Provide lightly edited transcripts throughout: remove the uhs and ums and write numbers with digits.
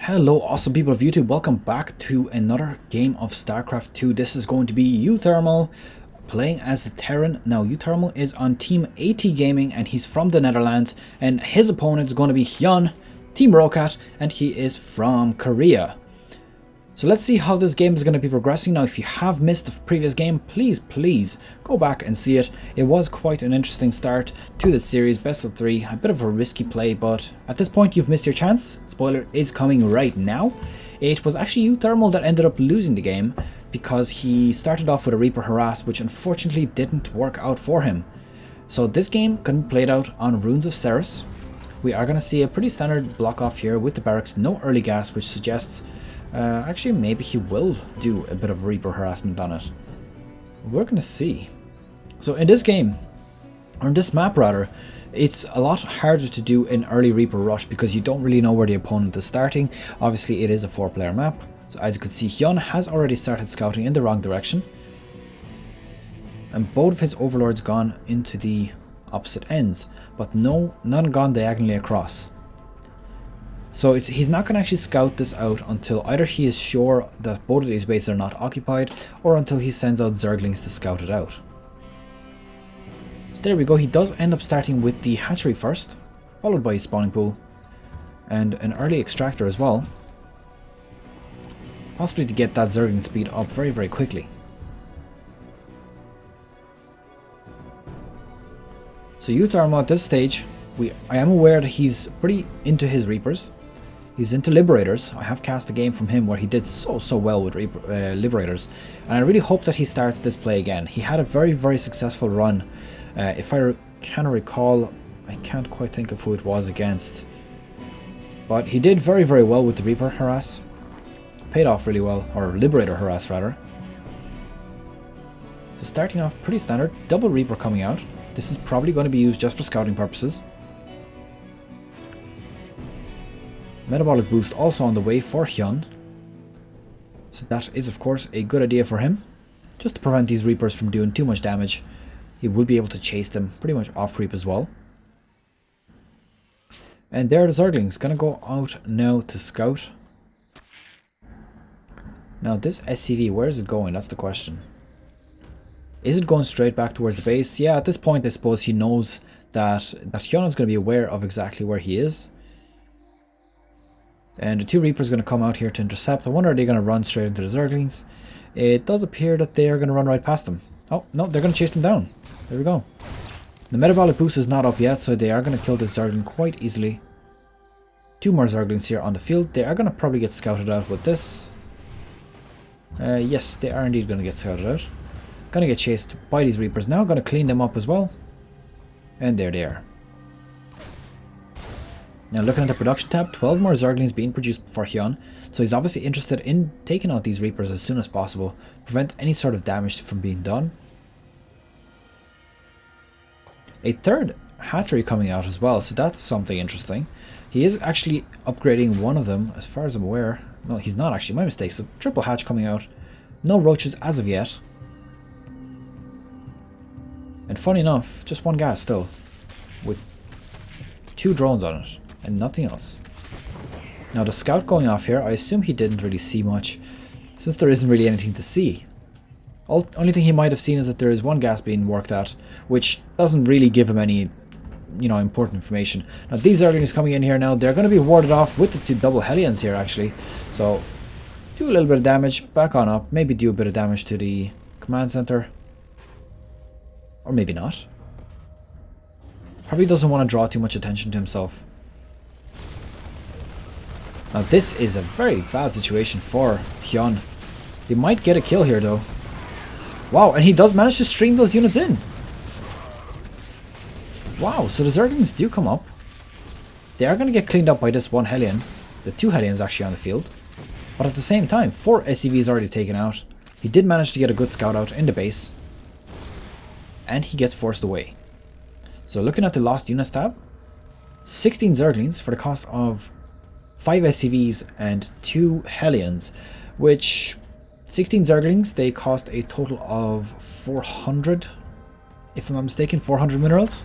Hello awesome people of YouTube, welcome back to another game of StarCraft 2. This is going to be uThermal playing as the Terran. Now uThermal is on Team ZvT Gaming and he's from the Netherlands, and his opponent is going to be HyuN, Team Rokat, and he is from Korea. So let's see how this game is going to be progressing. Now if you have missed the previous game, please go back and see it. It was quite an interesting start to the series, best of 3, a bit of a risky play, but at this point you've missed your chance. Spoiler is coming right now. It was actually uThermal that ended up losing the game because he started off with a Reaper Harass, which unfortunately didn't work out for him. So this game can be played out on Runes of Seras. We are going to see a pretty standard block off here with the barracks, no early gas, which suggests actually maybe he will do a bit of Reaper harassment on it. We're going to see. So in this game, or in this map rather, it's a lot harder to do an early Reaper rush because you don't really know where the opponent is starting. Obviously it is a 4-player map. So as you can see, HyuN has already started scouting in the wrong direction. And both of his overlords gone into the opposite ends, but none gone diagonally across. So he's not going to actually scout this out until either he is sure that both of these bases are not occupied, or until he sends out Zerglings to scout it out. So there we go, he does end up starting with the hatchery first, followed by a spawning pool, and an early extractor as well. Possibly to get that Zergling speed up very quickly. So uThermal at this stage, I am aware that he's pretty into his Reapers. He's into Liberators. I have cast a game from him where he did so well with Liberators, and I really hope that he starts this play again. He had a very successful run. If I can recall, I can't quite think of who it was against, but he did very well with the Reaper Harass. Paid off really well, or Liberator Harass rather. So starting off pretty standard, double Reaper coming out. This is probably going to be used just for scouting purposes. Metabolic boost also on the way for HyuN. So that is of course a good idea for him. Just to prevent these Reapers from doing too much damage. He will be able to chase them pretty much off creep as well. And there are the Zerglings. Gonna go out now to scout. Now this SCV, where is it going? That's the question. Is it going straight back towards the base? Yeah, at this point I suppose he knows that HyuN is going to be aware of exactly where he is. And the two Reapers are going to come out here to intercept. I wonder, are they going to run straight into the Zerglings? It does appear that they are going to run right past them. Oh, no, they're going to chase them down. There we go. The metabolic boost is not up yet, so they are going to kill this Zergling quite easily. Two more Zerglings here on the field. They are going to probably get scouted out with this. Yes, they are indeed going to get scouted out. Going to get chased by these Reapers now. Going to clean them up as well. And there they are. Now looking at the production tab, 12 more Zerglings being produced for HyuN, so he's obviously interested in taking out these Reapers as soon as possible, prevent any sort of damage from being done. A third hatchery coming out as well, so that's something interesting. He is actually upgrading one of them, as far as I'm aware. No, he's not actually, my mistake. So triple hatch coming out, no roaches as of yet. And funny enough, just one gas still, with 2 drones on it. And nothing else. Now the scout going off here, I assume he didn't really see much, since there isn't really anything to see. Only thing he might have seen is that there is one gas being worked at, which doesn't really give him any, important information. Now these Zerglings coming in here now, they're going to be warded off with the 2 double Hellions here actually. So do a little bit of damage, back on up, maybe do a bit of damage to the command center. Or maybe not. Probably doesn't want to draw too much attention to himself. Now this is a very bad situation for HyuN. He might get a kill here though. Wow, and he does manage to stream those units in. Wow, so the Zerglings do come up. They are going to get cleaned up by this one Hellion. The 2 Hellions actually on the field. But at the same time, 4 SCVs already taken out. He did manage to get a good scout out in the base. And he gets forced away. So looking at the lost units tab, 16 Zerglings for the cost of 5 SCVs and 2 Hellions, which 16 Zerglings, they cost a total of 400, if I'm not mistaken, 400 minerals.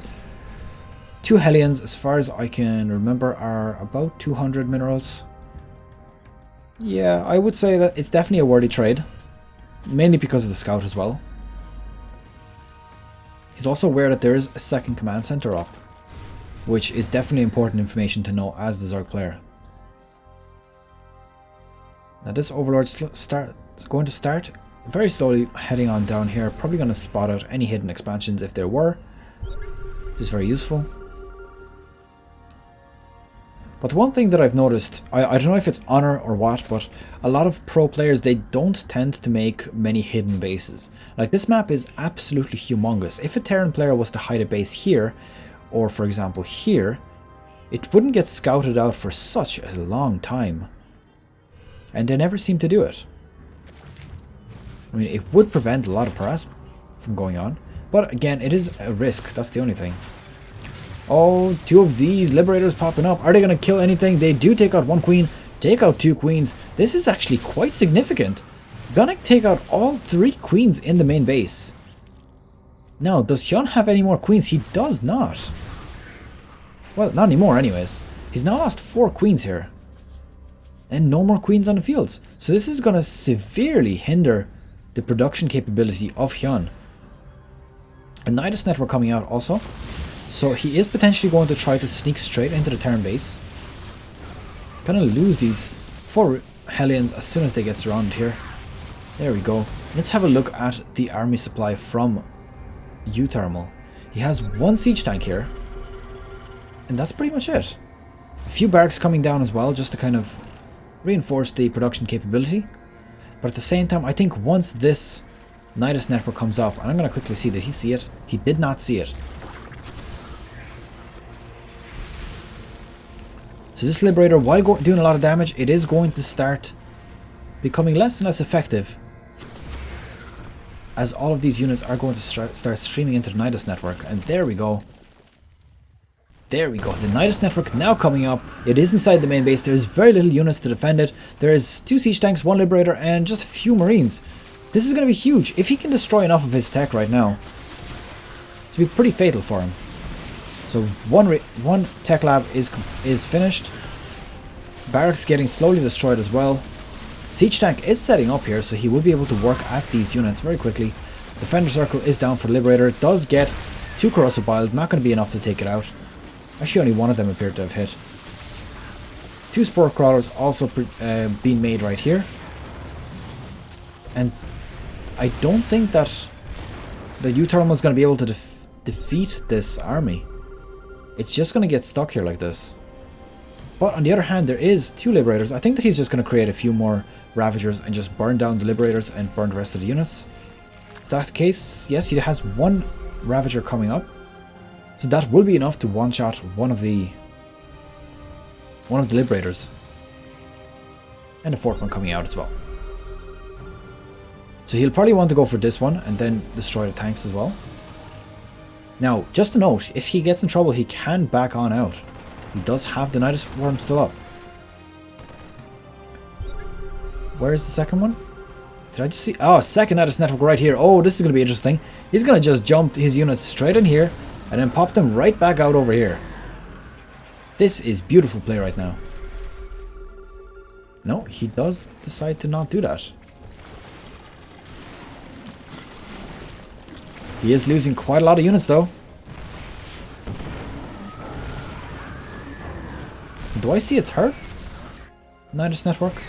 2 Hellions, as far as I can remember, are about 200 minerals. Yeah, I would say that it's definitely a worthy trade. Mainly because of the scout as well. He's also aware that there is a second command center up, which is definitely important information to know as the Zerg player. Now this Overlord is going to start very slowly heading on down here, probably going to spot out any hidden expansions if there were, which is very useful. But one thing that I've noticed, I don't know if it's honor or what, but a lot of pro players, they don't tend to make many hidden bases. Like, this map is absolutely humongous. If a Terran player was to hide a base here, or for example here, it wouldn't get scouted out for such a long time. And they never seem to do it. I mean, it would prevent a lot of harassment from going on. But again, it is a risk, that's the only thing. Oh, two of these Liberators popping up. Are they going to kill anything? They do take out one queen, take out two queens. This is actually quite significant. Gonna take out all three queens in the main base. Now, does HyuN have any more queens? He does not. Well, not anymore anyways. He's now lost 4 queens here. And no more queens on the fields. So this is going to severely hinder the production capability of HyuN. A Nidus network coming out also. So he is potentially going to try to sneak straight into the Terran base. Gonna lose these 4 Hellions as soon as they get surrounded here. There we go. Let's have a look at the army supply from uThermal. He has 1 siege tank here. And that's pretty much it. A few barracks coming down as well, just to kind of reinforce the production capability. But at the same time, I think once this Nidus network comes up, and I'm going to quickly see, did he see it? He did not see it. So this Liberator, while doing a lot of damage, it is going to start becoming less and less effective, as all of these units are going to start streaming into the Nidus network. And there we go. There we go. The Nidus network now coming up. It is inside the main base. There's very little units to defend it. There is 2 siege tanks, 1 Liberator, and just a few Marines. This is going to be huge. If he can destroy enough of his tech right now, it's going to be pretty fatal for him. So one tech lab is finished. Barracks getting slowly destroyed as well. Siege tank is setting up here, so he will be able to work at these units very quickly. Defender circle is down for Liberator. Does get 2 corrosive bile. Not going to be enough to take it out. Actually, only one of them appeared to have hit. 2 spore crawlers also being made right here. And I don't think that the uThermal is going to be able to defeat this army. It's just going to get stuck here like this. But on the other hand, there is 2 Liberators. I think that he's just going to create a few more Ravagers and just burn down the Liberators and burn the rest of the units. Is that the case? Yes, he has 1 Ravager coming up. So that will be enough to one-shot one of the Liberators. And the 4th one coming out as well. So he'll probably want to go for this one and then destroy the tanks as well. Now, just a note, if he gets in trouble, he can back on out. He does have the Nidus Worm still up. Where is the second one? Did I just see? Oh, second Nidus network right here. Oh, this is going to be interesting. He's going to just jump his units straight in here and then pop them right back out over here. This is beautiful play right now. No, he does decide to not do that. He is losing quite a lot of units though. Do I see a third Nidus network?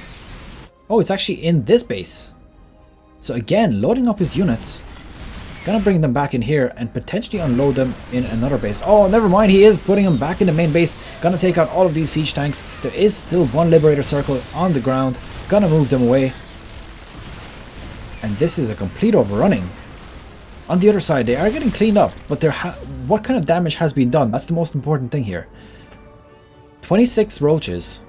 Oh, it's actually in this base. So again, loading up his units. Gonna bring them back in here and potentially unload them in another base. Oh, never mind, he is putting them back in the main base. Gonna take out all of these siege tanks. There is still 1 Liberator circle on the ground. Gonna move them away. And this is a complete overrunning. On the other side, they are getting cleaned up, but what kind of damage has been done? That's the most important thing here. 26 roaches,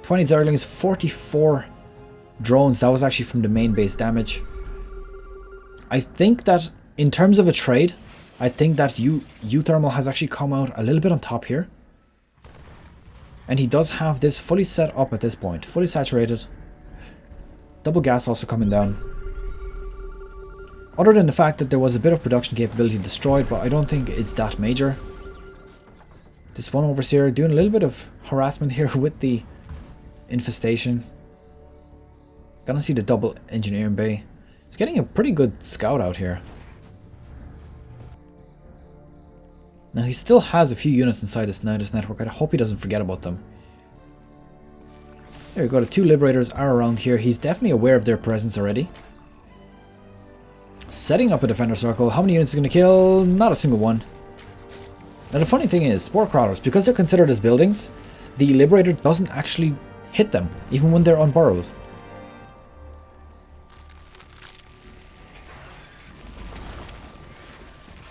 20 Zerglings, 44 drones. That was actually from the main base damage. I think that in terms of a trade, I think that uThermal has actually come out a little bit on top here. And he does have this fully set up at this point, fully saturated. Double gas also coming down. Other than the fact that there was a bit of production capability destroyed, but I don't think it's that major. This one overseer doing a little bit of harassment here with the infestation. Gonna see the double engineering bay. He's getting a pretty good scout out here. Now he still has a few units inside this network. I hope he doesn't forget about them. There we go, the 2 Liberators are around here. He's definitely aware of their presence already. Setting up a defender circle. How many units is he going to kill? Not a single one. Now the funny thing is, Spore Crawlers, because they're considered as buildings, the Liberator doesn't actually hit them, even when they're unburrowed.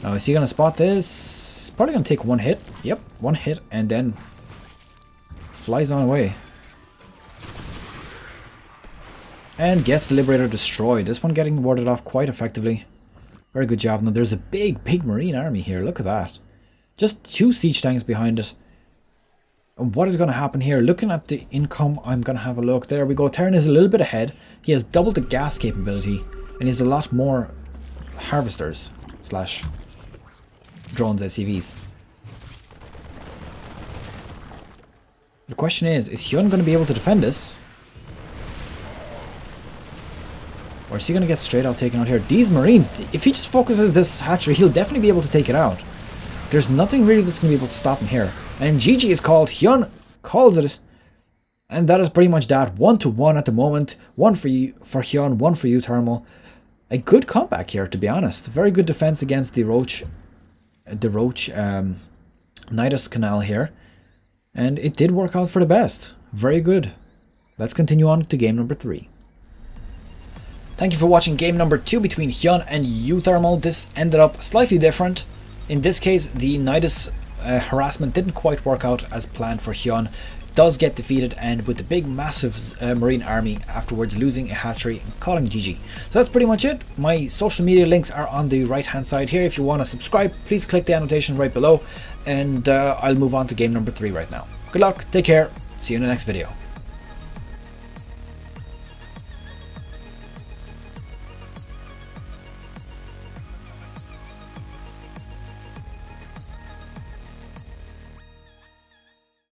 Now is he going to spot this? Probably going to take one hit. Yep, one hit and then flies on away. And gets the Liberator destroyed. This one getting warded off quite effectively. Very good job. Now there's a big Marine army here. Look at that. Just 2 siege tanks behind it. And what is going to happen here? Looking at the income, I'm going to have a look. There we go. Terran is a little bit ahead. He has doubled the gas capability. And he has a lot more harvesters slash drones SCVs. The question is HyuN going to be able to defend this? Or is he going to get straight out taken out here? These Marines, if he just focuses this hatchery, he'll definitely be able to take it out. There's nothing really that's going to be able to stop him here. And GG is called. HyuN calls it. And that is pretty much that. 1-1 at the moment. 1 for HyuN, 1 for uThermal. A good comeback here, to be honest. Very good defense against the Roach Nidus Canal here. And it did work out for the best. Very good. Let's continue on to game number 3. Thank you for watching game number 2 between HyuN and uThermal. This ended up slightly different. In this case, the Nidus harassment didn't quite work out as planned for HyuN. Does get defeated, and with the big massive Marine army afterwards losing a hatchery and calling GG. So that's pretty much it. My social media links are on the right hand side here. If you want to subscribe, please click the annotation right below, and I'll move on to game number 3 right now. Good luck, take care, see you in the next video.